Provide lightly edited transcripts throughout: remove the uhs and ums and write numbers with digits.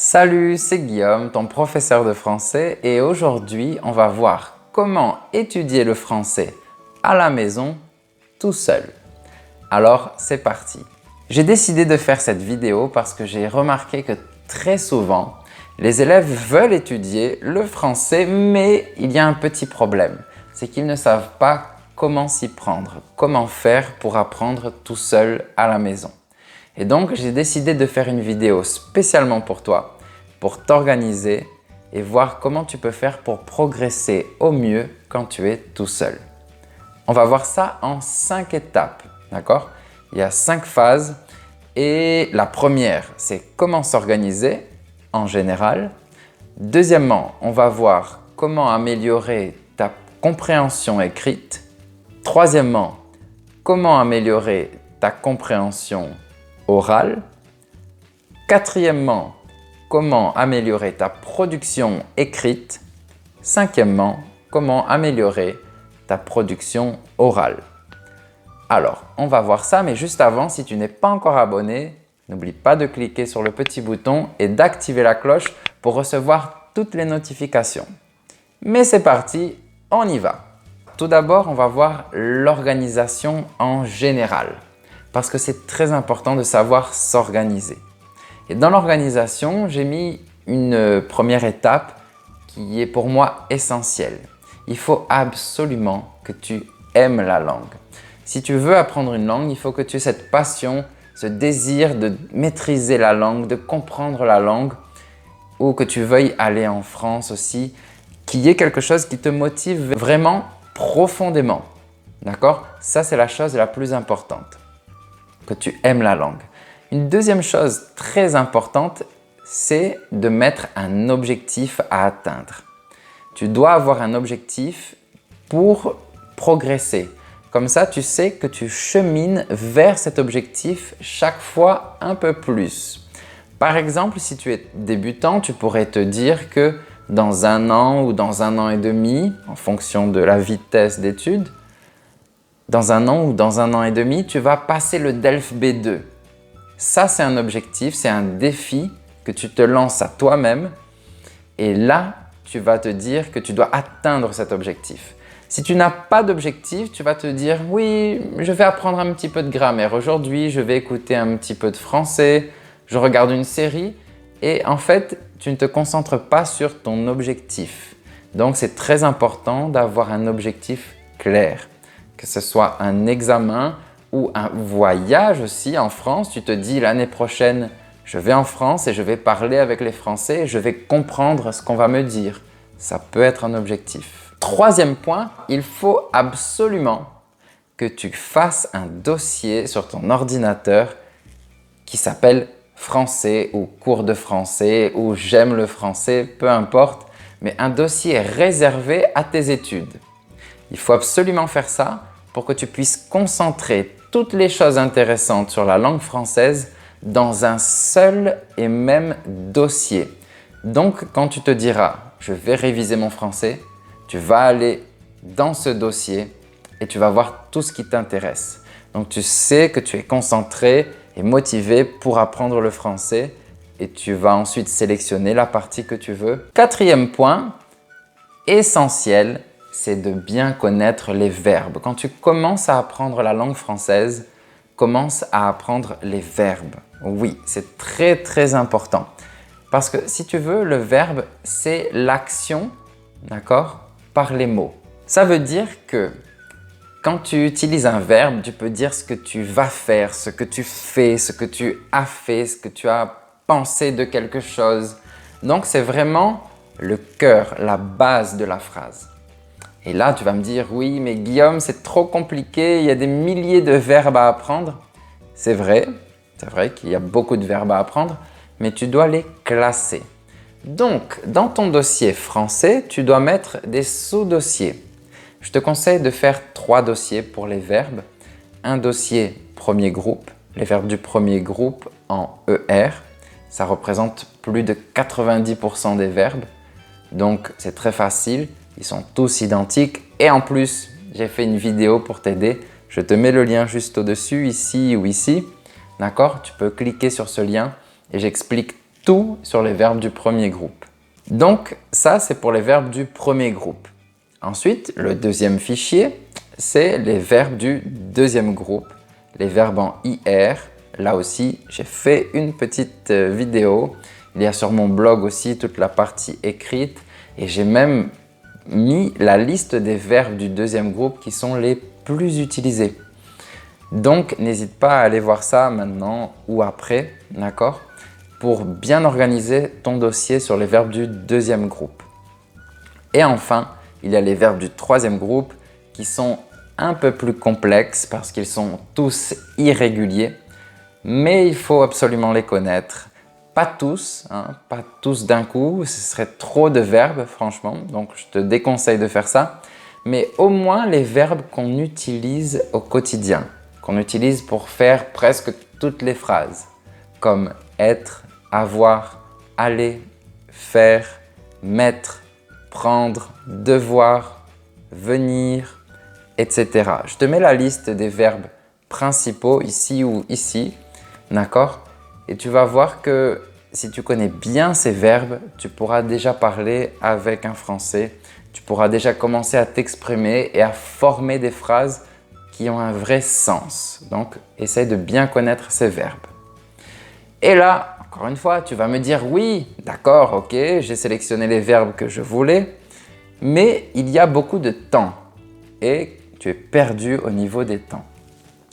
Salut, c'est Guillaume, ton professeur de français et aujourd'hui, on va voir comment étudier le français à la maison tout seul. Alors, c'est parti. J'ai décidé de faire cette vidéo parce que j'ai remarqué que très souvent, les élèves veulent étudier le français, mais il y a un petit problème. C'est qu'ils ne savent pas comment s'y prendre, comment faire pour apprendre tout seul à la maison. Et donc, j'ai décidé de faire une vidéo spécialement pour toi, pour t'organiser et voir comment tu peux faire pour progresser au mieux quand tu es tout seul. On va voir ça en 5 étapes, d'accord? Il y a 5 phases et la première, c'est comment s'organiser en général. Deuxièmement, on va voir comment améliorer ta compréhension écrite. Troisièmement, comment améliorer ta compréhension orale. Quatrièmement, comment améliorer ta production écrite. Cinquièmement, comment améliorer ta production orale. Alors, on va voir ça, mais juste avant, si tu n'es pas encore abonné, n'oublie pas de cliquer sur le petit bouton et d'activer la cloche pour recevoir toutes les notifications. Mais c'est parti, on y va. Tout d'abord, on va voir l'organisation en général, parce que c'est très important de savoir s'organiser. Et dans l'organisation, j'ai mis une première étape qui est pour moi essentielle. Il faut absolument que tu aimes la langue. Si tu veux apprendre une langue, il faut que tu aies cette passion, ce désir de maîtriser la langue, de comprendre la langue, ou que tu veuilles aller en France aussi, qu'il y ait quelque chose qui te motive vraiment profondément. D'accord? Ça, c'est la chose la plus importante, que tu aimes la langue. Une deuxième chose très importante, c'est de mettre un objectif à atteindre. Tu dois avoir un objectif pour progresser. Comme ça, tu sais que tu chemines vers cet objectif chaque fois un peu plus. Par exemple, si tu es débutant, tu pourrais te dire que dans 1 an ou dans 1 an et demi, en fonction de la vitesse d'étude, dans 1 an ou dans 1 an et demi, tu vas passer le DELF B2. Ça, c'est un objectif, c'est un défi que tu te lances à toi-même et là, tu vas te dire que tu dois atteindre cet objectif. Si tu n'as pas d'objectif, tu vas te dire « oui, je vais apprendre un petit peu de grammaire aujourd'hui, je vais écouter un petit peu de français, je regarde une série » et en fait, tu ne te concentres pas sur ton objectif. Donc, c'est très important d'avoir un objectif clair, que ce soit un examen ou un voyage aussi en France. Tu te dis l'année prochaine, je vais en France et je vais parler avec les Français et je vais comprendre ce qu'on va me dire. Ça peut être un objectif. Troisième point, il faut absolument que tu fasses un dossier sur ton ordinateur qui s'appelle français ou cours de français ou j'aime le français, peu importe, mais un dossier réservé à tes études. Il faut absolument faire ça pour que tu puisses concentrer toutes les choses intéressantes sur la langue française dans un seul et même dossier. Donc, quand tu te diras « je vais réviser mon français », tu vas aller dans ce dossier et tu vas voir tout ce qui t'intéresse. Donc, tu sais que tu es concentré et motivé pour apprendre le français et tu vas ensuite sélectionner la partie que tu veux. Quatrième point, essentiel, c'est de bien connaître les verbes. Quand tu commences à apprendre la langue française, commence à apprendre les verbes. Oui, c'est très très important. Parce que si tu veux, le verbe, c'est l'action, d'accord, par les mots. Ça veut dire que quand tu utilises un verbe, tu peux dire ce que tu vas faire, ce que tu fais, ce que tu as fait, ce que tu as pensé de quelque chose. Donc, c'est vraiment le cœur, la base de la phrase. Et là, tu vas me dire, oui, mais Guillaume, c'est trop compliqué, il y a des milliers de verbes à apprendre. C'est vrai qu'il y a beaucoup de verbes à apprendre, mais tu dois les classer. Donc, dans ton dossier français, tu dois mettre des sous-dossiers. Je te conseille de faire 3 dossiers pour les verbes. Un dossier premier groupe, les verbes du premier groupe en ER. Ça représente plus de 90% des verbes. Donc, c'est très facile. Ils sont tous identiques. Et en plus, j'ai fait une vidéo pour t'aider. Je te mets le lien juste au-dessus, ici ou ici. D'accord? Tu peux cliquer sur ce lien et j'explique tout sur les verbes du premier groupe. Donc ça, c'est pour les verbes du premier groupe. Ensuite, le deuxième fichier, c'est les verbes du deuxième groupe, les verbes en IR. Là aussi, j'ai fait une petite vidéo. Il y a sur mon blog aussi toute la partie écrite et j'ai même mis la liste des verbes du deuxième groupe qui sont les plus utilisés. Donc, n'hésite pas à aller voir ça maintenant ou après, d'accord? Pour bien organiser ton dossier sur les verbes du deuxième groupe. Et enfin, il y a les verbes du troisième groupe qui sont un peu plus complexes parce qu'ils sont tous irréguliers, mais il faut absolument les connaître. Pas tous, pas tous d'un coup, ce serait trop de verbes franchement, donc je te déconseille de faire ça, mais au moins les verbes qu'on utilise au quotidien, qu'on utilise pour faire presque toutes les phrases, comme être, avoir, aller, faire, mettre, prendre, devoir, venir, etc. Je te mets la liste des verbes principaux ici ou ici, d'accord? Et tu vas voir que si tu connais bien ces verbes, tu pourras déjà parler avec un Français, tu pourras déjà commencer à t'exprimer et à former des phrases qui ont un vrai sens. Donc, essaye de bien connaître ces verbes. Et là, encore une fois, tu vas me dire oui, d'accord, ok, j'ai sélectionné les verbes que je voulais, mais il y a beaucoup de temps et tu es perdu au niveau des temps.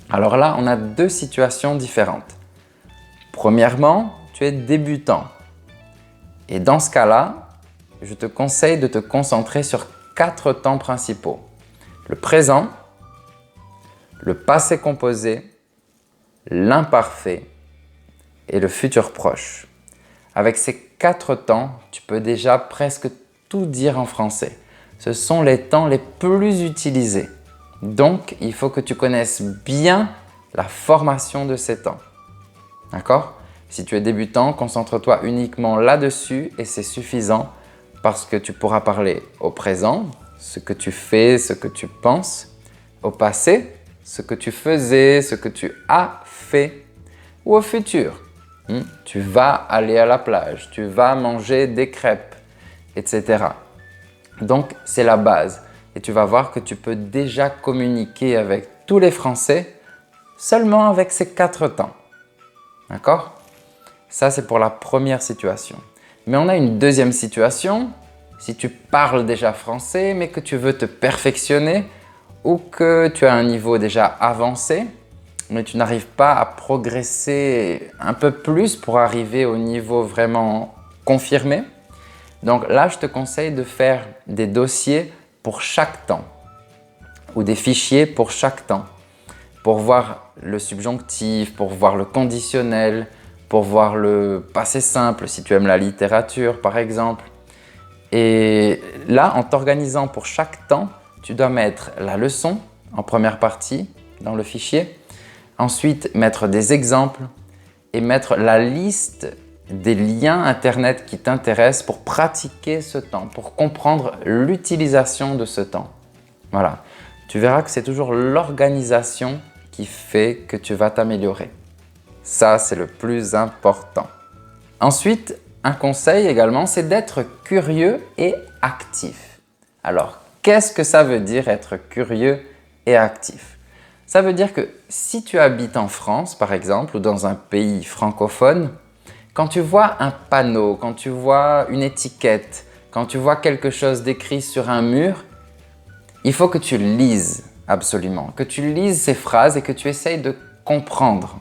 Alors là, on a deux situations différentes. Premièrement, tu es débutant. Et dans ce cas-là, je te conseille de te concentrer sur 4 temps principaux. Le présent, le passé composé, l'imparfait et le futur proche. Avec ces 4 temps, tu peux déjà presque tout dire en français. Ce sont les temps les plus utilisés. Donc, il faut que tu connaisses bien la formation de ces temps. D'accord? Si tu es débutant, concentre-toi uniquement là-dessus et c'est suffisant parce que tu pourras parler au présent, ce que tu fais, ce que tu penses, au passé, ce que tu faisais, ce que tu as fait, ou au futur. Tu vas aller à la plage, tu vas manger des crêpes, etc. Donc, c'est la base. Et tu vas voir que tu peux déjà communiquer avec tous les Français seulement avec ces 4 temps. D'accord? Ça, c'est pour la première situation. Mais on a une deuxième situation. Si tu parles déjà français, mais que tu veux te perfectionner ou que tu as un niveau déjà avancé, mais tu n'arrives pas à progresser un peu plus pour arriver au niveau vraiment confirmé. Donc là, je te conseille de faire des dossiers pour chaque temps ou des fichiers pour chaque temps pour voir le subjonctif, pour voir le conditionnel, pour voir le passé simple si tu aimes la littérature par exemple. Et là, en t'organisant pour chaque temps, tu dois mettre la leçon en première partie dans le fichier, ensuite mettre des exemples et mettre la liste des liens internet qui t'intéressent pour pratiquer ce temps, pour comprendre l'utilisation de ce temps. Voilà, tu verras que c'est toujours l'organisation qui fait que tu vas t'améliorer. Ça, c'est le plus important. Ensuite, un conseil également, c'est d'être curieux et actif. Alors, qu'est-ce que ça veut dire être curieux et actif? Ça veut dire que si tu habites en France, par exemple, ou dans un pays francophone, quand tu vois un panneau, quand tu vois une étiquette, quand tu vois quelque chose d'écrit sur un mur, il faut que tu lises absolument, que tu lises ces phrases et que tu essayes de comprendre.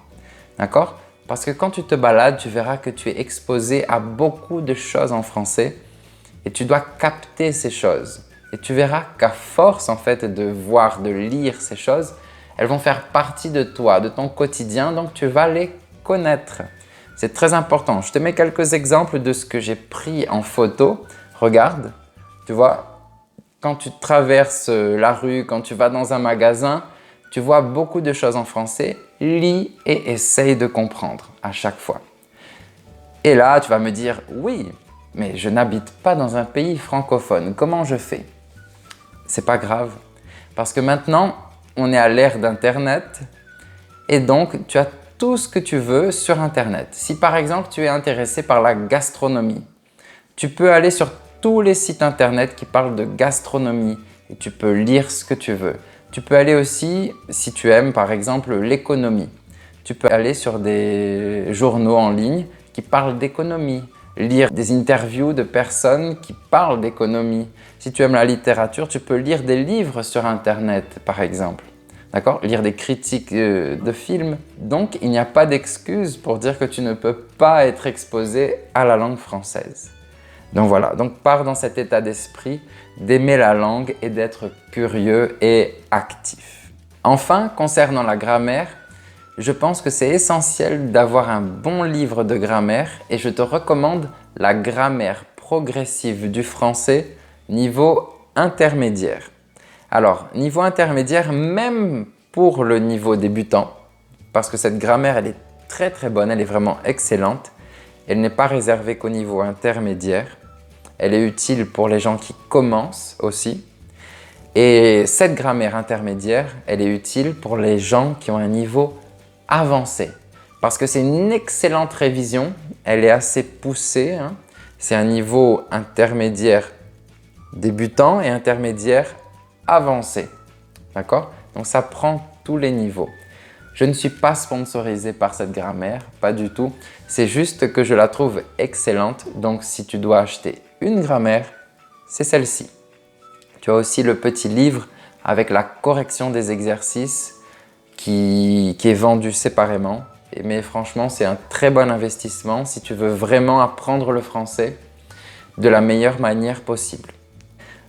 D'accord? Parce que quand tu te balades, tu verras que tu es exposé à beaucoup de choses en français et tu dois capter ces choses. Et tu verras qu'à force en fait de voir, de lire ces choses, elles vont faire partie de toi, de ton quotidien, donc tu vas les connaître. C'est très important. Je te mets quelques exemples de ce que j'ai pris en photo. Regarde, tu vois, quand tu traverses la rue, quand tu vas dans un magasin, tu vois beaucoup de choses en français. Lis et essaye de comprendre à chaque fois. Et là, tu vas me dire, oui, mais je n'habite pas dans un pays francophone. Comment je fais? C'est pas grave, parce que maintenant, on est à l'ère d'Internet et donc tu as tout ce que tu veux sur Internet. Si par exemple tu es intéressé par la gastronomie, tu peux aller sur tous les sites Internet qui parlent de gastronomie et tu peux lire ce que tu veux. Tu peux aller aussi, si tu aimes par exemple l'économie, tu peux aller sur des journaux en ligne qui parlent d'économie, lire des interviews de personnes qui parlent d'économie. Si tu aimes la littérature, tu peux lire des livres sur Internet par exemple. D'accord? Lire des critiques de films. Donc, il n'y a pas d'excuse pour dire que tu ne peux pas être exposé à la langue française. Donc voilà, donc pars dans cet état d'esprit d'aimer la langue et d'être curieux et actif. Enfin, concernant la grammaire, je pense que c'est essentiel d'avoir un bon livre de grammaire et je te recommande la grammaire progressive du français niveau intermédiaire. Alors, niveau intermédiaire, même pour le niveau débutant, parce que cette grammaire, elle est très très bonne, elle est vraiment excellente. Elle n'est pas réservée qu'au niveau intermédiaire. Elle est utile pour les gens qui commencent aussi. Et cette grammaire intermédiaire, elle est utile pour les gens qui ont un niveau avancé. Parce que c'est une excellente révision, elle est assez poussée. Hein. C'est un niveau intermédiaire débutant et intermédiaire avancé. D'accord? Donc ça prend tous les niveaux. Je ne suis pas sponsorisé par cette grammaire, pas du tout. C'est juste que je la trouve excellente. Donc si tu dois acheter une grammaire, c'est celle-ci. Tu as aussi le petit livre avec la correction des exercices qui est vendu séparément. Mais franchement, c'est un très bon investissement si tu veux vraiment apprendre le français de la meilleure manière possible.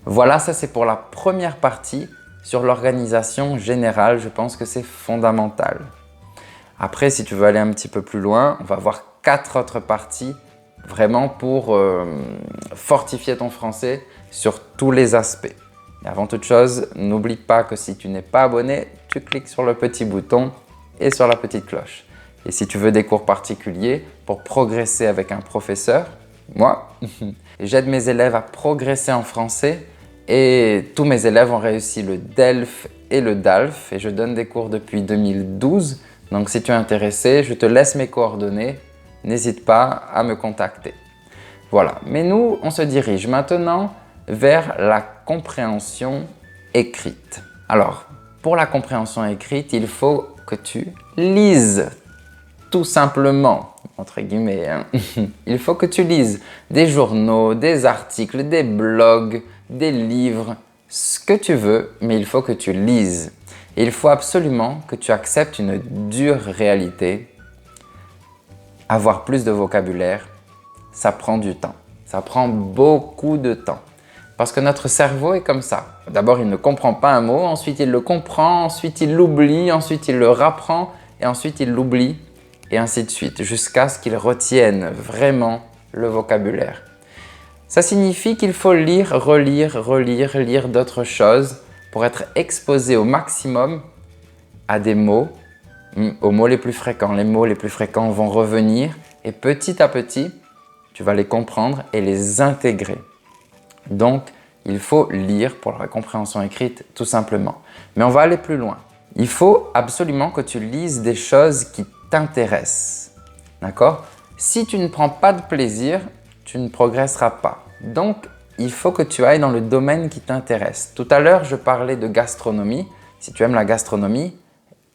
Voilà, ça c'est pour la première partie sur l'organisation générale. Je pense que c'est fondamental. Après, si tu veux aller un petit peu plus loin, on va voir 4 autres parties vraiment pour fortifier ton français sur tous les aspects. Et avant toute chose, n'oublie pas que si tu n'es pas abonné, tu cliques sur le petit bouton et sur la petite cloche. Et si tu veux des cours particuliers pour progresser avec un professeur, moi, j'aide mes élèves à progresser en français et tous mes élèves ont réussi le DELF et le DALF et je donne des cours depuis 2012. Donc si tu es intéressé, je te laisse mes coordonnées. N'hésite pas à me contacter. Voilà, mais nous, on se dirige maintenant vers la compréhension écrite. Alors, pour la compréhension écrite, il faut que tu lises, tout simplement, entre guillemets. Hein. Il faut que tu lises des journaux, des articles, des blogs, des livres, ce que tu veux, mais il faut que tu lises. Et il faut absolument que tu acceptes une dure réalité. Avoir plus de vocabulaire, ça prend du temps. Ça prend beaucoup de temps. Parce que notre cerveau est comme ça. D'abord, il ne comprend pas un mot, ensuite il le comprend, ensuite il l'oublie, ensuite il le rapprend et ensuite il l'oublie et ainsi de suite jusqu'à ce qu'il retienne vraiment le vocabulaire. Ça signifie qu'il faut lire, relire, relire, lire d'autres choses pour être exposé au maximum à des mots, aux mots les plus fréquents. Les mots les plus fréquents vont revenir et petit à petit, tu vas les comprendre et les intégrer. Donc, il faut lire pour la compréhension écrite tout simplement. Mais on va aller plus loin. Il faut absolument que tu lises des choses qui t'intéressent. D'accord? Si tu ne prends pas de plaisir, tu ne progresseras pas. Donc, il faut que tu ailles dans le domaine qui t'intéresse. Tout à l'heure, je parlais de gastronomie. Si tu aimes la gastronomie,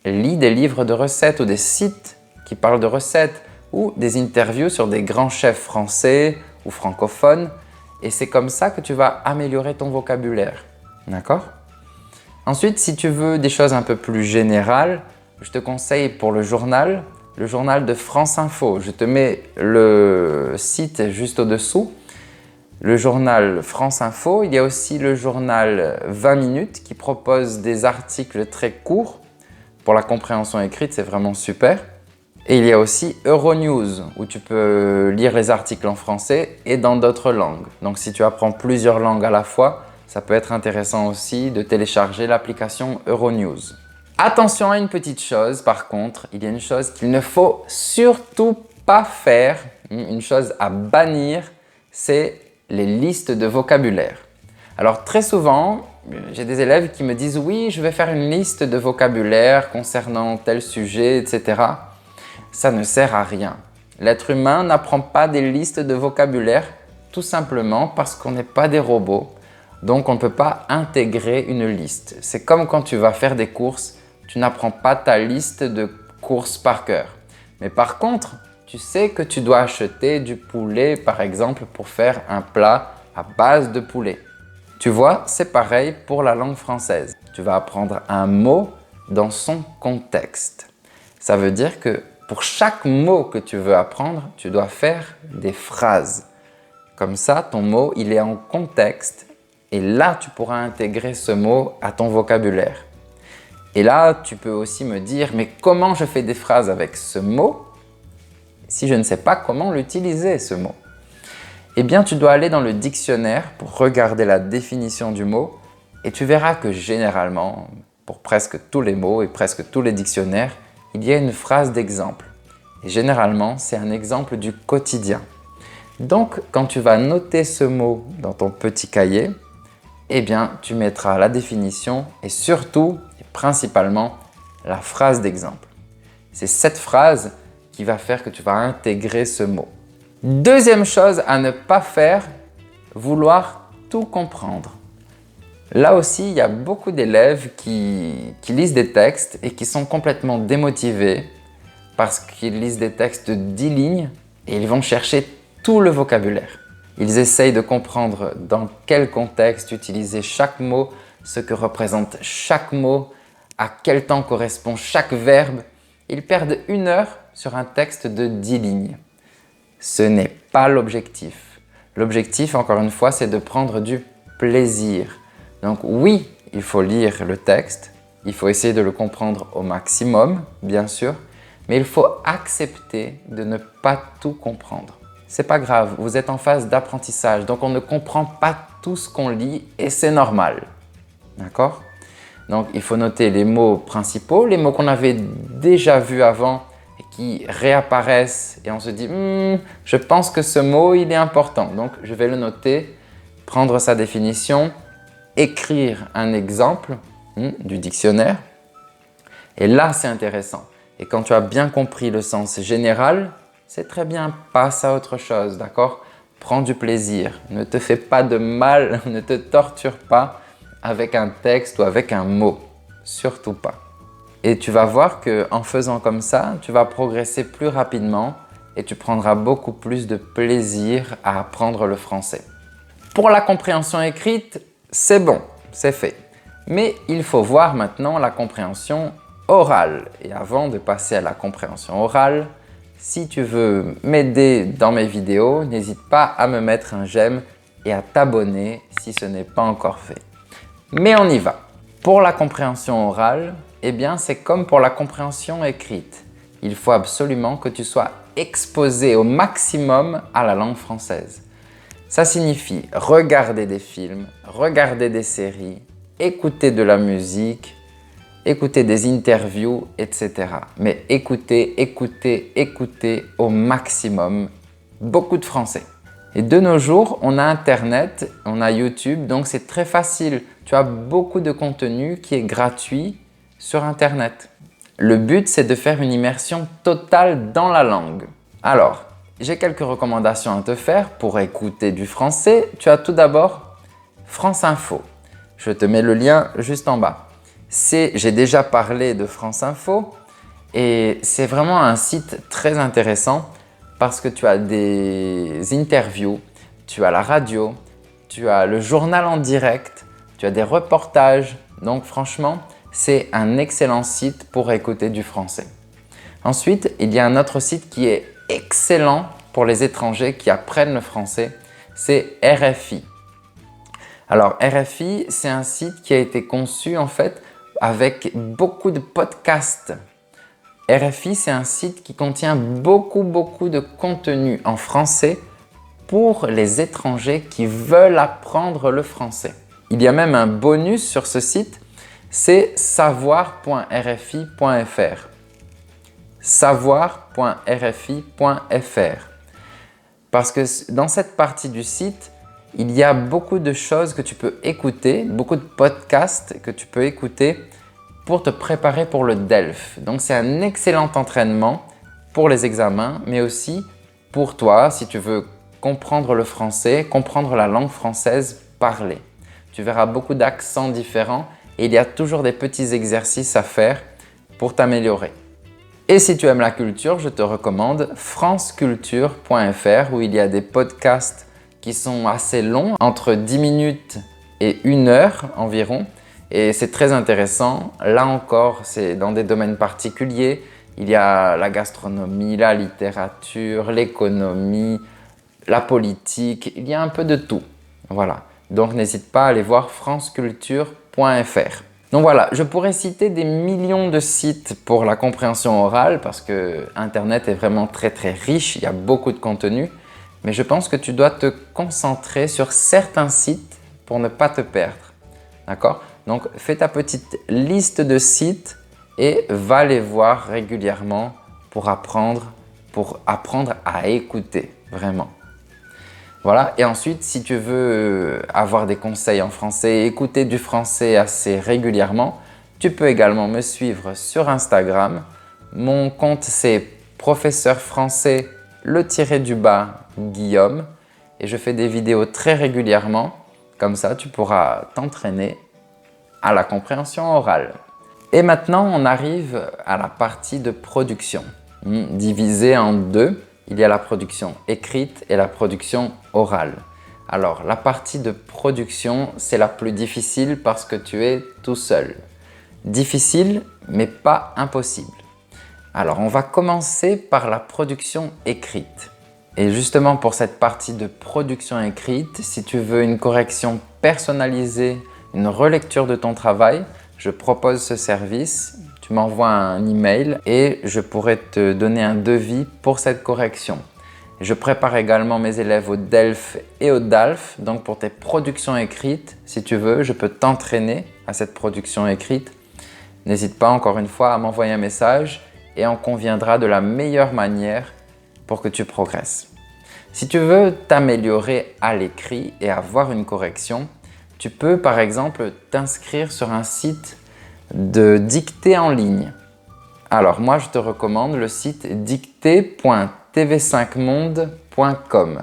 lis des livres de recettes ou des sites qui parlent de recettes ou des interviews sur des grands chefs français ou francophones. Et c'est comme ça que tu vas améliorer ton vocabulaire. D'accord? Ensuite, si tu veux des choses un peu plus générales, je te conseille pour le journal de France Info. Je te mets le site juste au-dessous. Le journal France Info. Il y a aussi le journal 20 minutes qui propose des articles très courts. Pour la compréhension écrite, c'est vraiment super. Et il y a aussi Euronews où tu peux lire les articles en français et dans d'autres langues. Donc si tu apprends plusieurs langues à la fois, ça peut être intéressant aussi de télécharger l'application Euronews. Attention à une petite chose par contre, il y a une chose qu'il ne faut surtout pas faire, une chose à bannir, c'est les listes de vocabulaire. Alors très souvent, j'ai des élèves qui me disent « oui, je vais faire une liste de vocabulaire concernant tel sujet, etc. » ça ne sert à rien. L'être humain n'apprend pas des listes de vocabulaire tout simplement parce qu'on n'est pas des robots. Donc on ne peut pas intégrer une liste. C'est comme quand tu vas faire des courses, tu n'apprends pas ta liste de courses par cœur. Mais par contre, tu sais que tu dois acheter du poulet par exemple pour faire un plat à base de poulet. Tu vois, c'est pareil pour la langue française. Tu vas apprendre un mot dans son contexte. Ça veut dire que pour chaque mot que tu veux apprendre, tu dois faire des phrases. Comme ça, ton mot, il est en contexte et là, tu pourras intégrer ce mot à ton vocabulaire. Et là, tu peux aussi me dire, mais comment je fais des phrases avec ce mot si je ne sais pas comment l'utiliser, ce mot? Eh bien, tu dois aller dans le dictionnaire pour regarder la définition du mot et tu verras que généralement, pour presque tous les mots et presque tous les dictionnaires, il y a une phrase d'exemple. Et généralement, c'est un exemple du quotidien. Donc, quand tu vas noter ce mot dans ton petit cahier, eh bien, tu mettras la définition et surtout, et principalement, la phrase d'exemple. C'est cette phrase qui va faire que tu vas intégrer ce mot. Deuxième chose à ne pas faire, vouloir tout comprendre. Là aussi, il y a beaucoup d'élèves qui lisent des textes et qui sont complètement démotivés parce qu'ils lisent des textes de 10 lignes et ils vont chercher tout le vocabulaire. Ils essayent de comprendre dans quel contexte utiliser chaque mot, ce que représente chaque mot, à quel temps correspond chaque verbe. Ils perdent 1 heure sur un texte de 10 lignes. Ce n'est pas l'objectif. L'objectif, encore une fois, c'est de prendre du plaisir. Donc oui, il faut lire le texte, il faut essayer de le comprendre au maximum, bien sûr, mais il faut accepter de ne pas tout comprendre. C'est pas grave, vous êtes en phase d'apprentissage, donc on ne comprend pas tout ce qu'on lit et c'est normal. D'accord? Donc il faut noter les mots principaux, les mots qu'on avait déjà vus avant et qui réapparaissent et on se dit « je pense que ce mot il est important ». Donc je vais le noter, prendre sa définition, écrire un exemple du dictionnaire et là c'est intéressant. Et quand tu as bien compris le sens général, c'est très bien, passe à autre chose, d'accord? Prends du plaisir, ne te fais pas de mal, ne te torture pas avec un texte ou avec un mot, surtout pas. Et tu vas voir qu'en faisant comme ça, tu vas progresser plus rapidement et tu prendras beaucoup plus de plaisir à apprendre le français. Pour la compréhension écrite, c'est bon, c'est fait. Mais il faut voir maintenant la compréhension orale. Et avant de passer à la compréhension orale, si tu veux m'aider dans mes vidéos, n'hésite pas à me mettre un j'aime et à t'abonner si ce n'est pas encore fait. Mais on y va. Pour la compréhension orale, eh bien c'est comme pour la compréhension écrite. Il faut absolument que tu sois exposé au maximum à la langue française. Ça signifie regarder des films, regarder des séries, écouter de la musique, écouter des interviews, etc. Mais écouter au maximum, beaucoup de français. Et de nos jours, on a Internet, on a YouTube, donc c'est très facile. Tu as beaucoup de contenu qui est gratuit sur Internet. Le but, c'est de faire une immersion totale dans la langue. Alors, j'ai quelques recommandations à te faire pour écouter du français. Tu as tout d'abord France Info. Je te mets le lien juste en bas. J'ai déjà parlé de France Info et c'est vraiment un site très intéressant parce que tu as des interviews, tu as la radio, tu as le journal en direct, tu as des reportages. Donc franchement, c'est un excellent site pour écouter du français. Ensuite, il y a un autre site qui est excellent pour les étrangers qui apprennent le français, c'est RFI. Alors RFI, c'est un site qui a été conçu en fait avec beaucoup de podcasts. RFI, c'est un site qui contient beaucoup de contenu en français pour les étrangers qui veulent apprendre le français. Il y a même un bonus sur ce site, c'est savoir.rfi.fr. savoir.rfi.fr. Parce que dans cette partie du site, il y a beaucoup de choses que tu peux écouter, beaucoup de podcasts que tu peux écouter pour te préparer pour le DELF. Donc c'est un excellent entraînement pour les examens, mais aussi pour toi, si tu veux comprendre le français, comprendre la langue française parlée. Tu verras beaucoup d'accents différents et il y a toujours des petits exercices à faire pour t'améliorer. Et si tu aimes la culture, je te recommande franceculture.fr où il y a des podcasts qui sont assez longs, entre 10 minutes et 1 heure environ. Et c'est très intéressant. Là encore, c'est dans des domaines particuliers. Il y a la gastronomie, la littérature, l'économie, la politique. Il y a un peu de tout. Voilà. Donc n'hésite pas à aller voir franceculture.fr. Donc voilà, je pourrais citer des millions de sites pour la compréhension orale parce que Internet est vraiment très riche, il y a beaucoup de contenu. Mais je pense que tu dois te concentrer sur certains sites pour ne pas te perdre. D'accord? Donc fais ta petite liste de sites et va les voir régulièrement pour apprendre à écouter, vraiment. Voilà, et ensuite, si tu veux avoir des conseils en français et écouter du français assez régulièrement, tu peux également me suivre sur Instagram. Mon compte, c'est professeur français Guillaume et je fais des vidéos très régulièrement. Comme ça, tu pourras t'entraîner à la compréhension orale. Et maintenant, on arrive à la partie de production, divisée en deux. Il y a la production écrite et la production orale. Alors, la partie de production, c'est la plus difficile parce que tu es tout seul. Difficile, mais pas impossible. Alors, on va commencer par la production écrite. Et justement, pour cette partie de production écrite, si tu veux une correction personnalisée, une relecture de ton travail, je propose ce service. Tu m'envoies un email et je pourrai te donner un devis pour cette correction. Je prépare également mes élèves au DELF et au DALF. Donc pour tes productions écrites, si tu veux, je peux t'entraîner à cette production écrite. N'hésite pas encore une fois à m'envoyer un message et on conviendra de la meilleure manière pour que tu progresses. Si tu veux t'améliorer à l'écrit et avoir une correction, tu peux par exemple t'inscrire sur un site de dictée en ligne. Alors moi je te recommande le site dictée.tv5monde.com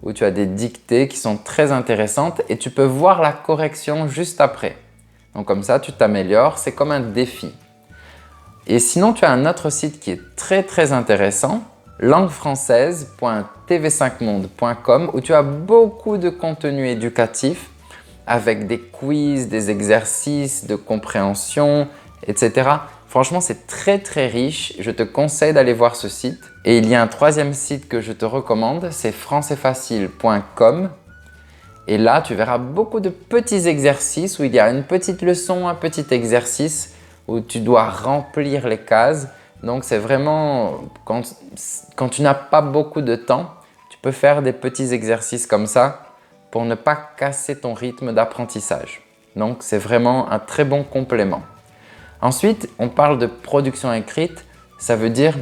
où tu as des dictées qui sont très intéressantes et tu peux voir la correction juste après. Donc comme ça tu t'améliores, c'est comme un défi. Et sinon tu as un autre site qui est très intéressant, languefrancaise.tv5monde.com où tu as beaucoup de contenu éducatif avec des quiz, des exercices de compréhension, etc. Franchement, c'est très riche. Je te conseille d'aller voir ce site. Et il y a un troisième site que je te recommande, c'est françaisfacile.com. Et là, tu verras beaucoup de petits exercices où il y a une petite leçon, un petit exercice où tu dois remplir les cases. Donc, c'est vraiment quand tu n'as pas beaucoup de temps, tu peux faire des petits exercices comme ça pour ne pas casser ton rythme d'apprentissage. Donc, c'est vraiment un très bon complément. Ensuite, on parle de production écrite. Ça veut dire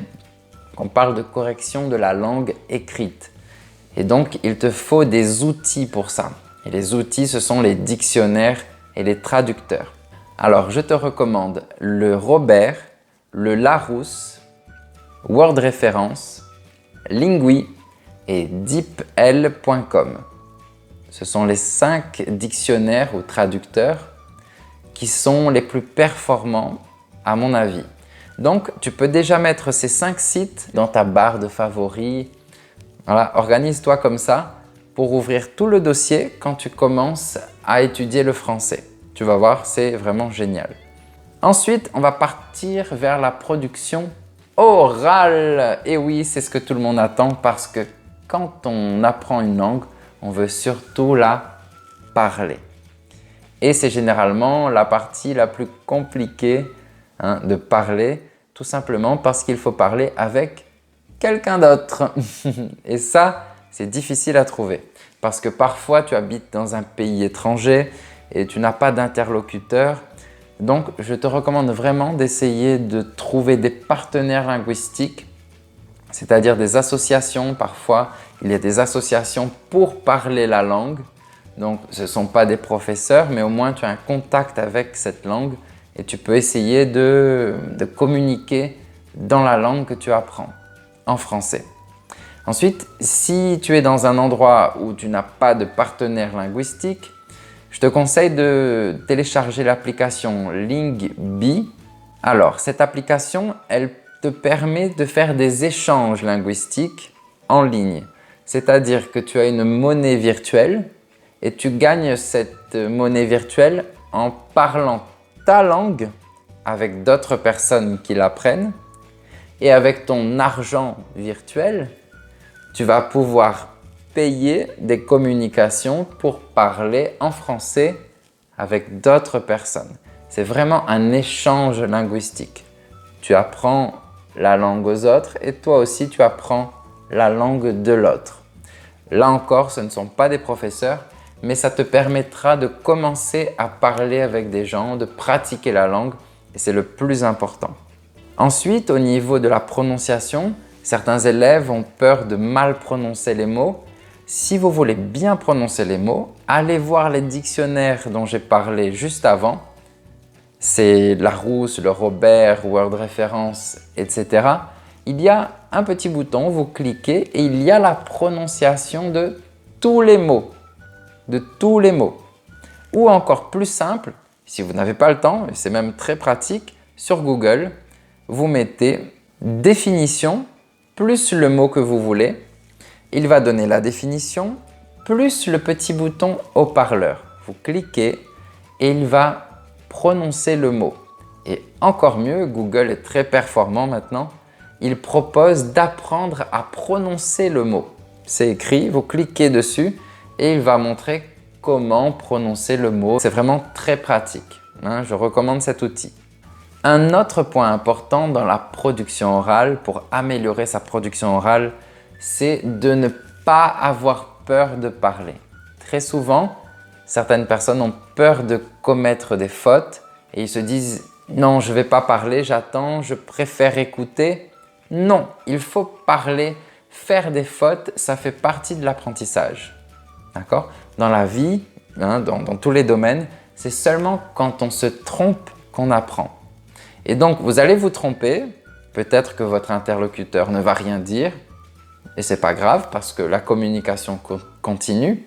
qu'on parle de correction de la langue écrite. Et donc, il te faut des outils pour ça. Et les outils, ce sont les dictionnaires et les traducteurs. Alors, je te recommande le Robert, le Larousse, Word Référence, Lingui et deepl.com. Ce sont les 5 dictionnaires ou traducteurs qui sont les plus performants à mon avis. Donc, tu peux déjà mettre ces 5 sites dans ta barre de favoris. Voilà, organise-toi comme ça pour ouvrir tout le dossier quand tu commences à étudier le français. Tu vas voir, c'est vraiment génial. Ensuite, on va partir vers la production orale. Et oui, c'est ce que tout le monde attend parce que quand on apprend une langue, on veut surtout la parler. Et c'est généralement la partie la plus compliquée de parler, tout simplement parce qu'il faut parler avec quelqu'un d'autre. Et ça, c'est difficile à trouver. Parce que parfois, tu habites dans un pays étranger et tu n'as pas d'interlocuteur. Donc, je te recommande vraiment d'essayer de trouver des partenaires linguistiques, c'est-à-dire des associations. Parfois, il y a des associations pour parler la langue. Donc, ce ne sont pas des professeurs, mais au moins tu as un contact avec cette langue et tu peux essayer de communiquer dans la langue que tu apprends. en français. Ensuite, si tu es dans un endroit où tu n'as pas de partenaire linguistique, je te conseille de télécharger l'application Lingby. Alors, cette application, elle te permet de faire des échanges linguistiques en ligne. C'est-à-dire que tu as une monnaie virtuelle et tu gagnes cette monnaie virtuelle en parlant ta langue avec d'autres personnes qui l'apprennent. Et avec ton argent virtuel, tu vas pouvoir payer des communications pour parler en français avec d'autres personnes. C'est vraiment un échange linguistique. Tu apprends la langue aux autres et toi aussi tu apprends la langue de l'autre. Là encore, ce ne sont pas des professeurs, mais ça te permettra de commencer à parler avec des gens, de pratiquer la langue et c'est le plus important. Ensuite, au niveau de la prononciation, certains élèves ont peur de mal prononcer les mots. Si vous voulez bien prononcer les mots, allez voir les dictionnaires dont j'ai parlé juste avant. C'est Larousse, le Robert, Word Référence, etc. Il y a un petit bouton, vous cliquez et il y a la prononciation de tous les mots. De tous les mots. Ou encore plus simple, si vous n'avez pas le temps, et c'est même très pratique, sur Google, vous mettez définition plus le mot que vous voulez. Il va donner la définition plus le petit bouton haut-parleur. Vous cliquez et il va prononcer le mot. Et encore mieux, Google est très performant maintenant. Il propose d'apprendre à prononcer le mot. C'est écrit, vous cliquez dessus et il va montrer comment prononcer le mot. C'est vraiment très pratique. Je recommande cet outil. Un autre point important dans la production orale, pour améliorer sa production orale, c'est de ne pas avoir peur de parler. Très souvent, certaines personnes ont peur de commettre des fautes et ils se disent « Non, je ne vais pas parler, j'attends, je préfère écouter. » Non, il faut parler. Faire des fautes, ça fait partie de l'apprentissage. D'accord ? Dans la vie, dans tous les domaines, c'est seulement quand on se trompe qu'on apprend. Et donc, vous allez vous tromper. Peut-être que votre interlocuteur ne va rien dire. Et ce n'est pas grave parce que la communication continue.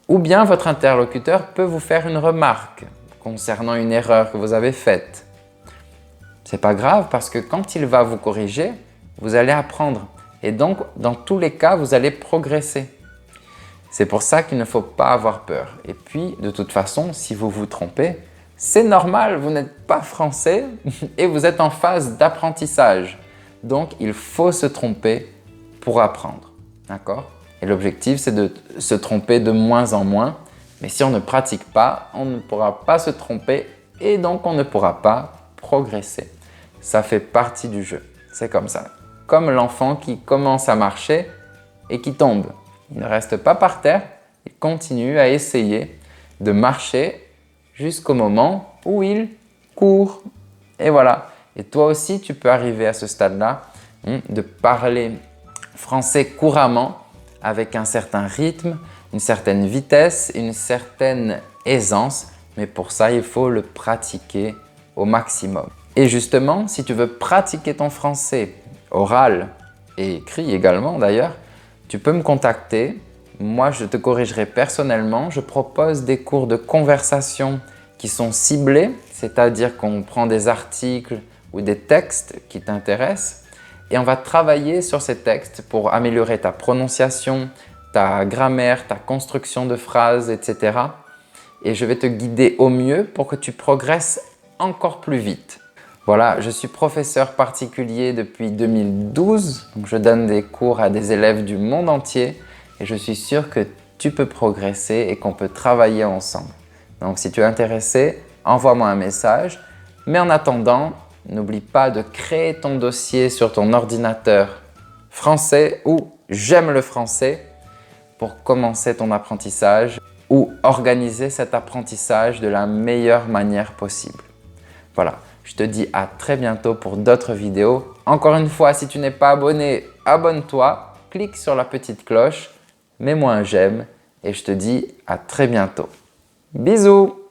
Ou bien votre interlocuteur peut vous faire une remarque concernant une erreur que vous avez faite. Ce n'est pas grave parce que quand il va vous corriger, vous allez apprendre. Et donc, dans tous les cas, vous allez progresser. C'est pour ça qu'il ne faut pas avoir peur. Et puis, de toute façon, si vous vous trompez, c'est normal, vous n'êtes pas français et vous êtes en phase d'apprentissage. Donc, il faut se tromper pour apprendre. D'accord ? Et l'objectif, c'est de se tromper de moins en moins. Mais si on ne pratique pas, on ne pourra pas se tromper et donc on ne pourra pas progresser. Ça fait partie du jeu. C'est comme ça. Comme l'enfant qui commence à marcher et qui tombe. Il ne reste pas par terre, il continue à essayer de marcher jusqu'au moment où il court. Et voilà. Et toi aussi, tu peux arriver à ce stade-là de parler français couramment avec un certain rythme, une certaine vitesse, une certaine aisance. Mais pour ça, il faut le pratiquer au maximum. Et justement, si tu veux pratiquer ton français oral et écrit également d'ailleurs, tu peux me contacter. Moi, je te corrigerai personnellement. Je propose des cours de conversation qui sont ciblés, c'est-à-dire qu'on prend des articles ou des textes qui t'intéressent et on va travailler sur ces textes pour améliorer ta prononciation, ta grammaire, ta construction de phrases, etc. Et je vais te guider au mieux pour que tu progresses encore plus vite. Voilà, je suis professeur particulier depuis 2012, donc je donne des cours à des élèves du monde entier et je suis sûr que tu peux progresser et qu'on peut travailler ensemble. Donc si tu es intéressé, envoie-moi un message. Mais en attendant, n'oublie pas de créer ton dossier sur ton ordinateur français ou j'aime le français pour commencer ton apprentissage ou organiser cet apprentissage de la meilleure manière possible. Voilà, je te dis à très bientôt pour d'autres vidéos. Encore une fois, si tu n'es pas abonné, abonne-toi, clique sur la petite cloche, mets-moi un j'aime et je te dis à très bientôt. Bisous!